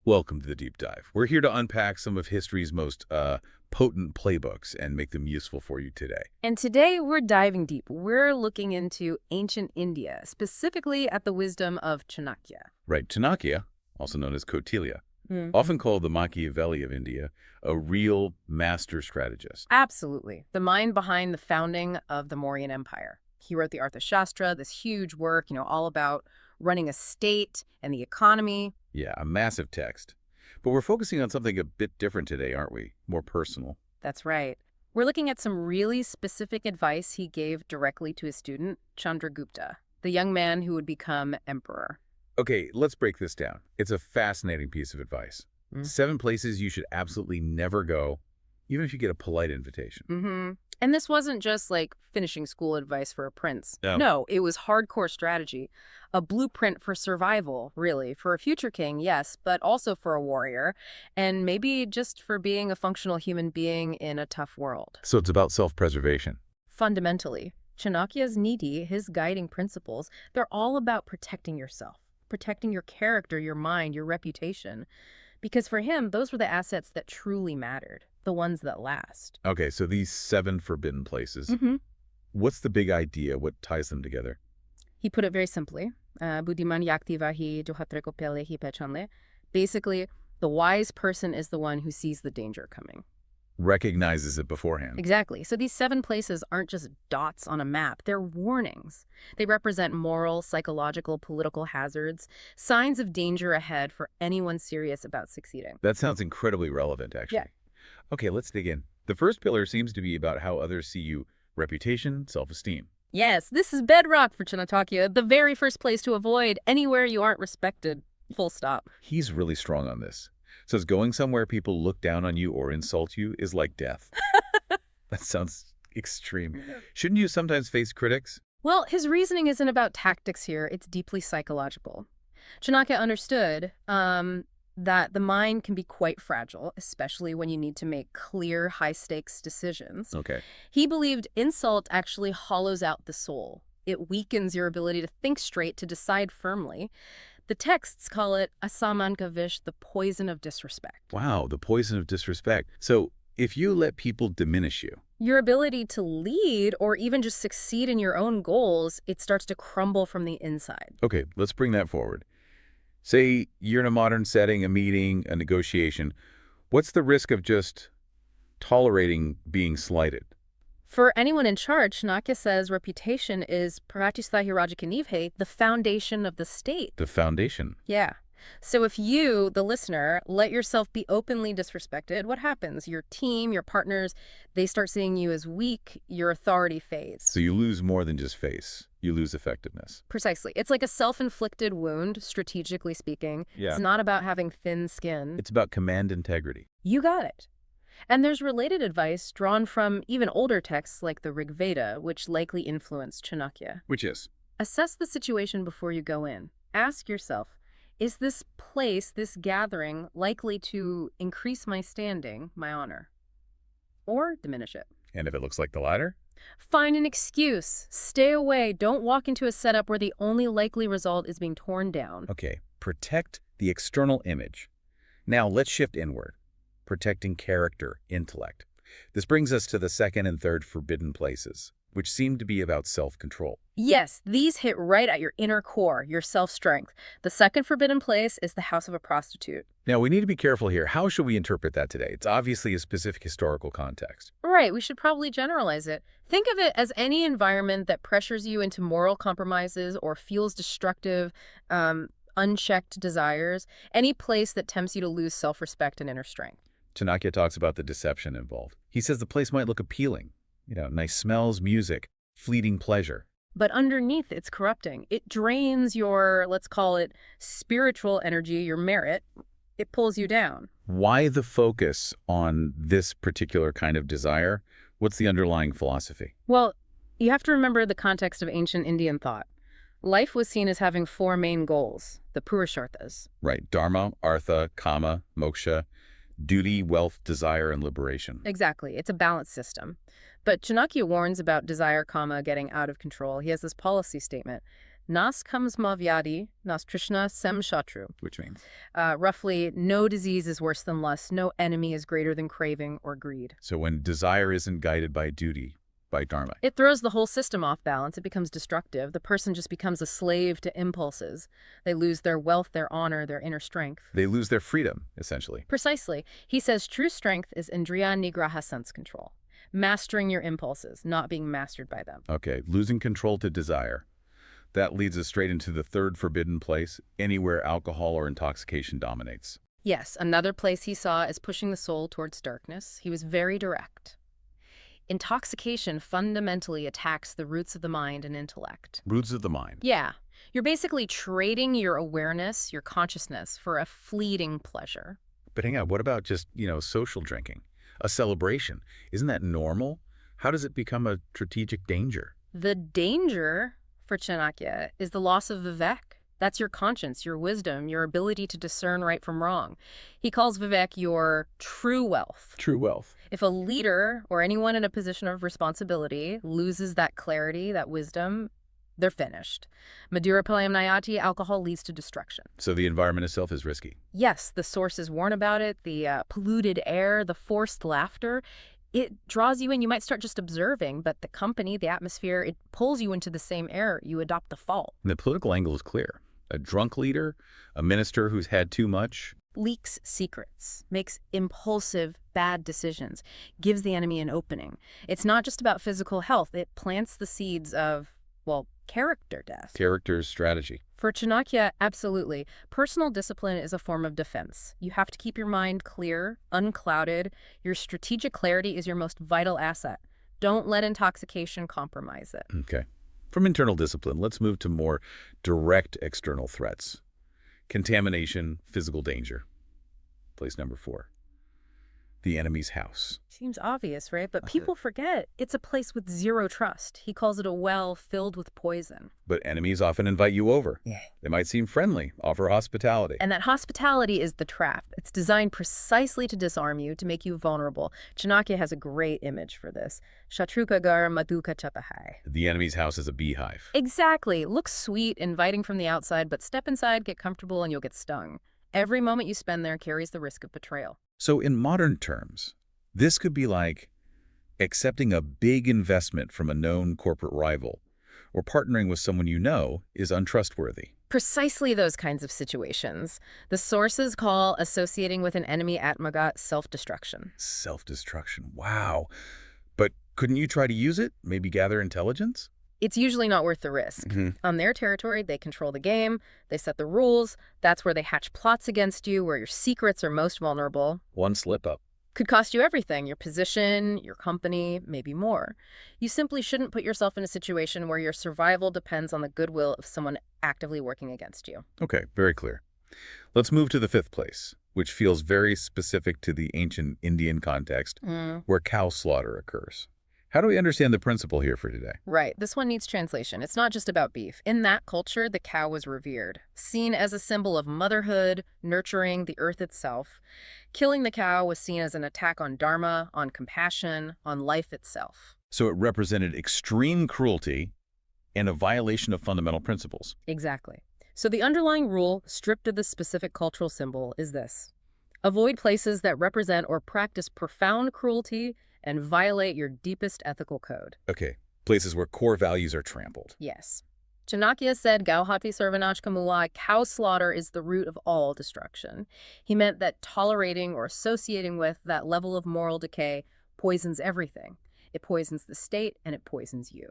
Welcome to the Deep Dive. We're here to unpack some of history's most potent playbooks and make them useful for you today. And today we're diving deep. We're looking into ancient India, specifically at the wisdom of Chanakya. Right, Chanakya, also known as Kautilya, Mm. often called the Machiavelli of India, a real master strategist. Absolutely. The mind behind the founding of the Mauryan Empire. He wrote the Arthashastra, this huge work, all about running a state and the economy. Yeah, a massive text. But we're focusing on something a bit different today, aren't we? More personal. That's right. We're looking at some really specific advice he gave directly to his student, Chandragupta, the young man who would become emperor. Okay, let's break this down. It's a fascinating piece of advice. 7 places you should absolutely never go, even if you get a polite invitation. Mm-hmm. And this wasn't just like finishing school advice for a prince. No. No, it was hardcore strategy, a blueprint for survival, really, for a future king, yes, but also for a warrior, and maybe just for being a functional human being in a tough world. So it's about self-preservation. Fundamentally, Chanakya's Niti, his guiding principles, they're all about protecting yourself, protecting your character, your mind, your reputation. Because for him, those were the assets that truly mattered, the ones that last. Okay, so these 7 forbidden places. Mm-hmm. What's the big idea? What ties them together? He put it very simply. Buddhiman yaktivahi johatrekopelehi pechanle. Basically, the wise person is the one who sees the danger coming. Recognizes it beforehand. Exactly. So these 7 places aren't just dots on a map. They're warnings. They represent moral, psychological, political hazards, signs of danger ahead for anyone serious about succeeding. That sounds incredibly relevant, actually. Yeah. Okay, let's dig in. The first pillar seems to be about how others see you. Reputation, self-esteem. Yes, this is bedrock for Chanakya, the very first place to avoid anywhere you aren't respected. Full stop. He's really strong on this. Says going somewhere people look down on you or insult you is like death. That sounds extreme. Shouldn't you sometimes face critics? Well, his reasoning isn't about tactics here. It's deeply psychological. Chanakya understood that the mind can be quite fragile, especially when you need to make clear, high-stakes decisions. Okay. He believed insult actually hollows out the soul. It weakens your ability to think straight, to decide firmly. The texts call it asamankavish, the poison of disrespect. Wow, the poison of disrespect. So if you let people diminish you, Your ability to lead or even just succeed in your own goals, it starts to crumble from the inside. okay, let's bring that forward. Say you're in a modern setting, a meeting, a negotiation. What's the risk of just tolerating being slighted? For anyone in charge, Chanakya says reputation is pratisthahirajakanivhe, the foundation of the state. The foundation. Yeah. So if you, the listener, let yourself be openly disrespected, what happens? Your team, your partners, they start seeing you as weak, your authority fades. So you lose more than just face. You lose effectiveness. Precisely. It's like a self-inflicted wound, strategically speaking. Yeah. It's not about having thin skin. It's about command integrity. You got it. And there's related advice drawn from even older texts like the Rig Veda, which likely influenced Chanakya. Which is? Assess the situation before you go in. Ask yourself, is this place, this gathering, likely to increase my standing, my honor, or diminish it? And if it looks like the latter? Find an excuse. Stay away. Don't walk into a setup where the only likely result is being torn down. Okay, protect the external image. Now let's shift inward. Protecting character, intellect. This brings us to the second and third forbidden places, which seem to be about self-control. Yes, these hit right at your inner core, your self-strength. The second forbidden place is the house of a prostitute. Now, we need to be careful here. How should we interpret that today? It's obviously a specific historical context. Right, we should probably generalize it. Think of it as any environment that pressures you into moral compromises or fuels destructive, unchecked desires. Any place that tempts you to lose self-respect and inner strength. Chanakya talks about the deception involved. He says the place might look appealing. Nice smells, music, fleeting pleasure. But underneath, it's corrupting. It drains your, let's call it, spiritual energy, your merit. It pulls you down. Why the focus on this particular kind of desire? What's the underlying philosophy? Well, you have to remember the context of ancient Indian thought. Life was seen as having 4 main goals, the Purusharthas. Right. Dharma, artha, kama, moksha, duty, wealth, desire, and liberation. Exactly. It's a balanced system. But Chanakya warns about desire, getting out of control. He has this policy statement. Nas comes mavyadi, nas trishna sem shatru. Which means? Roughly, no disease is worse than lust, no enemy is greater than craving or greed. So when desire isn't guided by duty, by dharma. It throws the whole system off balance. It becomes destructive. The person just becomes a slave to impulses. They lose their wealth, their honor, their inner strength. They lose their freedom, essentially. Precisely. He says true strength is indriya nigraha, sense control. Mastering your impulses, not being mastered by them. Okay, losing control to desire. That leads us straight into the third forbidden place, anywhere alcohol or intoxication dominates. Yes, another place he saw is pushing the soul towards darkness. He was very direct. Intoxication fundamentally attacks the roots of the mind and intellect. Roots of the mind. Yeah. You're basically trading your awareness, your consciousness, for a fleeting pleasure. But hang on, what about just, social drinking? A celebration. Isn't that normal? How does it become a strategic danger? The danger for Chanakya is the loss of vivek. That's your conscience, your wisdom, your ability to discern right from wrong. He calls vivek your true wealth. True wealth. If a leader or anyone in a position of responsibility loses that clarity, that wisdom, they're finished. Madhura Palayam Nayati, alcohol leads to destruction. So the environment itself is risky. Yes, the sources warn about it, the polluted air, the forced laughter. It draws you in. You might start just observing, but the company, the atmosphere, it pulls you into the same air. You adopt the fault. And the political angle is clear. A drunk leader, a minister who's had too much. Leaks secrets, makes impulsive, bad decisions, gives the enemy an opening. It's not just about physical health. It plants the seeds of, character death. Character strategy. For Chanakya, absolutely. Personal discipline is a form of defense. You have to keep your mind clear, unclouded. Your strategic clarity is your most vital asset. Don't let intoxication compromise it. Okay. From internal discipline, let's move to more direct external threats. Contamination, physical danger. Place number 4. The enemy's house. Seems obvious, right? But people forget it's a place with zero trust. He calls it a well filled with poison. But enemies often invite you over. Yeah. They might seem friendly, offer hospitality. And that hospitality is the trap. It's designed precisely to disarm you, to make you vulnerable. Chanakya has a great image for this. Shatrukagar Madhuka Chatahai. The enemy's house is a beehive. Exactly. Looks sweet, inviting from the outside, but step inside, get comfortable, and you'll get stung. Every moment you spend there carries the risk of betrayal. So in modern terms, this could be like accepting a big investment from a known corporate rival, or partnering with someone you know is untrustworthy. Precisely those kinds of situations. The sources call associating with an enemy atmaga self-destruction. Self-destruction. Wow. But couldn't you try to use it? Maybe gather intelligence? It's usually not worth the risk. On their territory, they control the game, they set the rules. That's where they hatch plots against you, where your secrets are most vulnerable. One slip-up. Could cost you everything, your position, your company, maybe more. You simply shouldn't put yourself in a situation where your survival depends on the goodwill of someone actively working against you. Okay, very clear. Let's move to the 5th place, which feels very specific to the ancient Indian context, where cow slaughter occurs. How do we understand the principle here for today? Right. This one needs translation. It's not just about beef. In that culture, the cow was revered, seen as a symbol of motherhood, nurturing the earth itself. Killing the cow was seen as an attack on dharma, on compassion, on life itself. So it represented extreme cruelty and a violation of fundamental principles. Exactly. So the underlying rule, stripped of the specific cultural symbol, is this. Avoid places that represent or practice profound cruelty and violate your deepest ethical code. Okay, places where core values are trampled. Yes. Chanakya said, Gauhati Sarvanaj Kamulai, cow slaughter is the root of all destruction. He meant that tolerating or associating with that level of moral decay poisons everything. It poisons the state and it poisons you.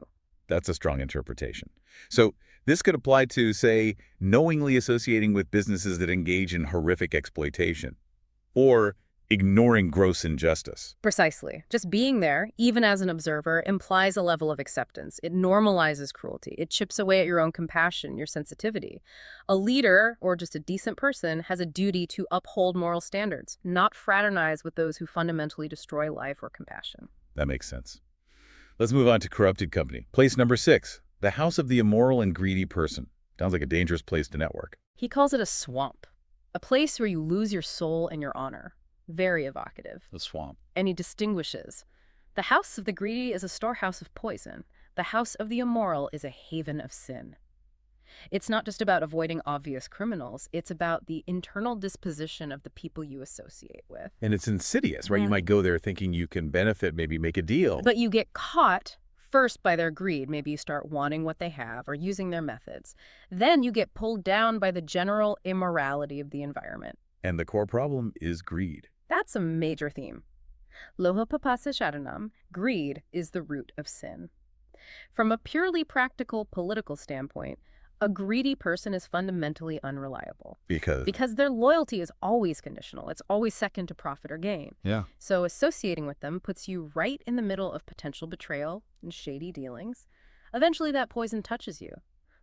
That's a strong interpretation. So this could apply to, say, knowingly associating with businesses that engage in horrific exploitation, or ignoring gross injustice. Precisely. Just being there, even as an observer, implies a level of acceptance. It normalizes cruelty. It chips away at your own compassion, your sensitivity. A leader, or just a decent person, has a duty to uphold moral standards, not fraternize with those who fundamentally destroy life or compassion. That makes sense. Let's move on to corrupted company. Place number 6, the house of the immoral and greedy person. Sounds like a dangerous place to network. He calls it a swamp, a place where you lose your soul and your honor. Very evocative. The swamp. And he distinguishes. The house of the greedy is a storehouse of poison. The house of the immoral is a haven of sin. It's not just about avoiding obvious criminals. It's about the internal disposition of the people you associate with. And it's insidious, right? You might go there thinking you can benefit, maybe make a deal. But you get caught first by their greed. Maybe you start wanting what they have or using their methods. Then you get pulled down by the general immorality of the environment. And the core problem is greed. That's a major theme. Loha papasa sharanam, greed is the root of sin. From a purely practical political standpoint, a greedy person is fundamentally unreliable. Because their loyalty is always conditional. It's always second to profit or gain. Yeah. So associating with them puts you right in the middle of potential betrayal and shady dealings. Eventually that poison touches you.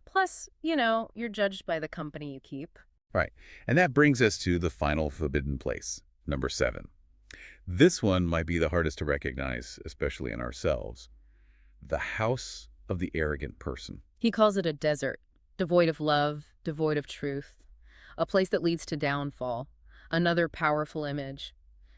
Plus, you're judged by the company you keep. Right. And that brings us to the final forbidden place, number 7. This one might be the hardest to recognize, especially in ourselves. The house of the arrogant person. He calls it a desert, devoid of love, devoid of truth, a place that leads to downfall. Another powerful image.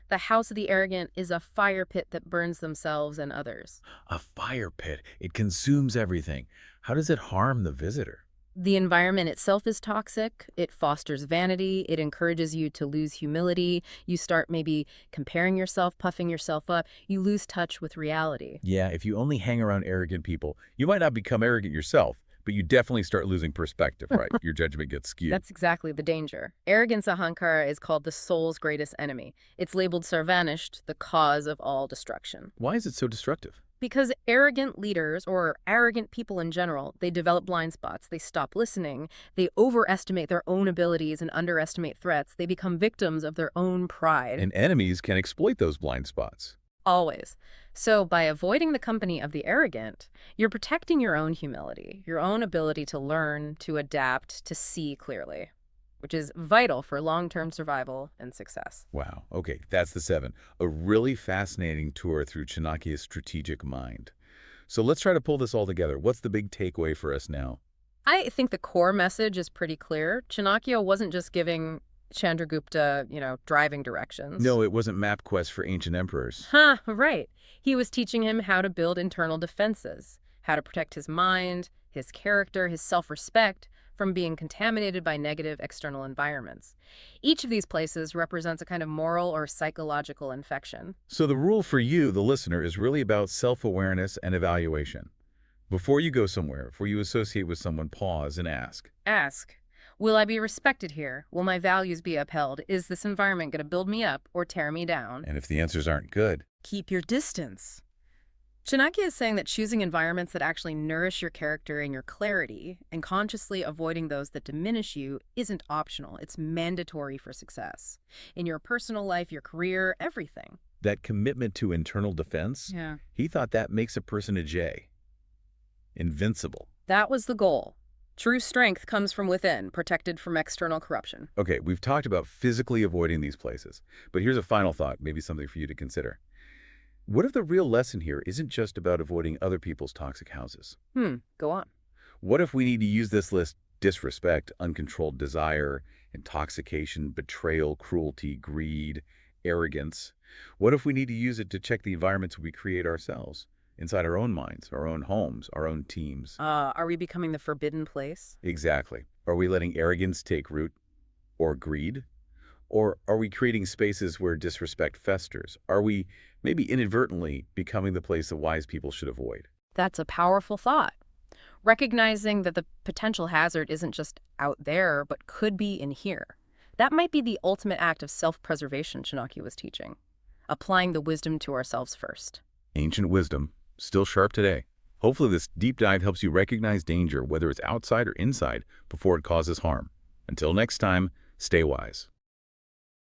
The house of the arrogant is a fire pit that burns themselves and others. A fire pit. It consumes everything. How does it harm the visitor? The environment itself is toxic. It fosters vanity. It encourages you to lose humility. You start maybe comparing yourself, puffing yourself up. You lose touch with reality. Yeah, if you only hang around arrogant people, you might not become arrogant yourself, but you definitely start losing perspective, right? Your judgment gets skewed. That's exactly the danger. Arrogance, ahankara, is called the soul's greatest enemy. It's labeled sarvanisht, the cause of all destruction. Why is it so destructive? Because arrogant leaders, or arrogant people in general, they develop blind spots. They stop listening. They overestimate their own abilities and underestimate threats. They become victims of their own pride. And enemies can exploit those blind spots. Always. So by avoiding the company of the arrogant, you're protecting your own humility, your own ability to learn, to adapt, to see clearly, which is vital for long-term survival and success. Wow. Okay, that's the 7. A really fascinating tour through Chanakya's strategic mind. So let's try to pull this all together. What's the big takeaway for us now? I think the core message is pretty clear. Chanakya wasn't just giving Chandragupta, driving directions. No, it wasn't MapQuest for ancient emperors. Right. He was teaching him how to build internal defenses, how to protect his mind, his character, his self-respect from being contaminated by negative external environments. Each of these places represents a kind of moral or psychological infection. So the rule for you, the listener, is really about self-awareness and evaluation. Before you go somewhere, before you associate with someone, pause and ask. Ask, will I be respected here? Will my values be upheld? Is this environment going to build me up or tear me down? And if the answers aren't good, keep your distance. Chanakya is saying that choosing environments that actually nourish your character and your clarity and consciously avoiding those that diminish you isn't optional. It's mandatory for success. In your personal life, your career, everything. that commitment to internal defense, he thought that makes a person a J. Invincible. That was the goal. True strength comes from within, protected from external corruption. Okay, we've talked about physically avoiding these places, but here's a final thought, maybe something for you to consider. What if the real lesson here isn't just about avoiding other people's toxic houses? Go on. What if we need to use this list: disrespect, uncontrolled desire, intoxication, betrayal, cruelty, greed, arrogance? What if we need to use it to check the environments we create ourselves, inside our own minds, our own homes, our own teams? Are we becoming the forbidden place? Exactly. Are we letting arrogance take root, or greed? Or are we creating spaces where disrespect festers? Are we maybe inadvertently becoming the place that wise people should avoid? That's a powerful thought. Recognizing that the potential hazard isn't just out there, but could be in here. That might be the ultimate act of self-preservation Chanakya was teaching. Applying the wisdom to ourselves first. Ancient wisdom, still sharp today. Hopefully this deep dive helps you recognize danger, whether it's outside or inside, before it causes harm. Until next time, stay wise.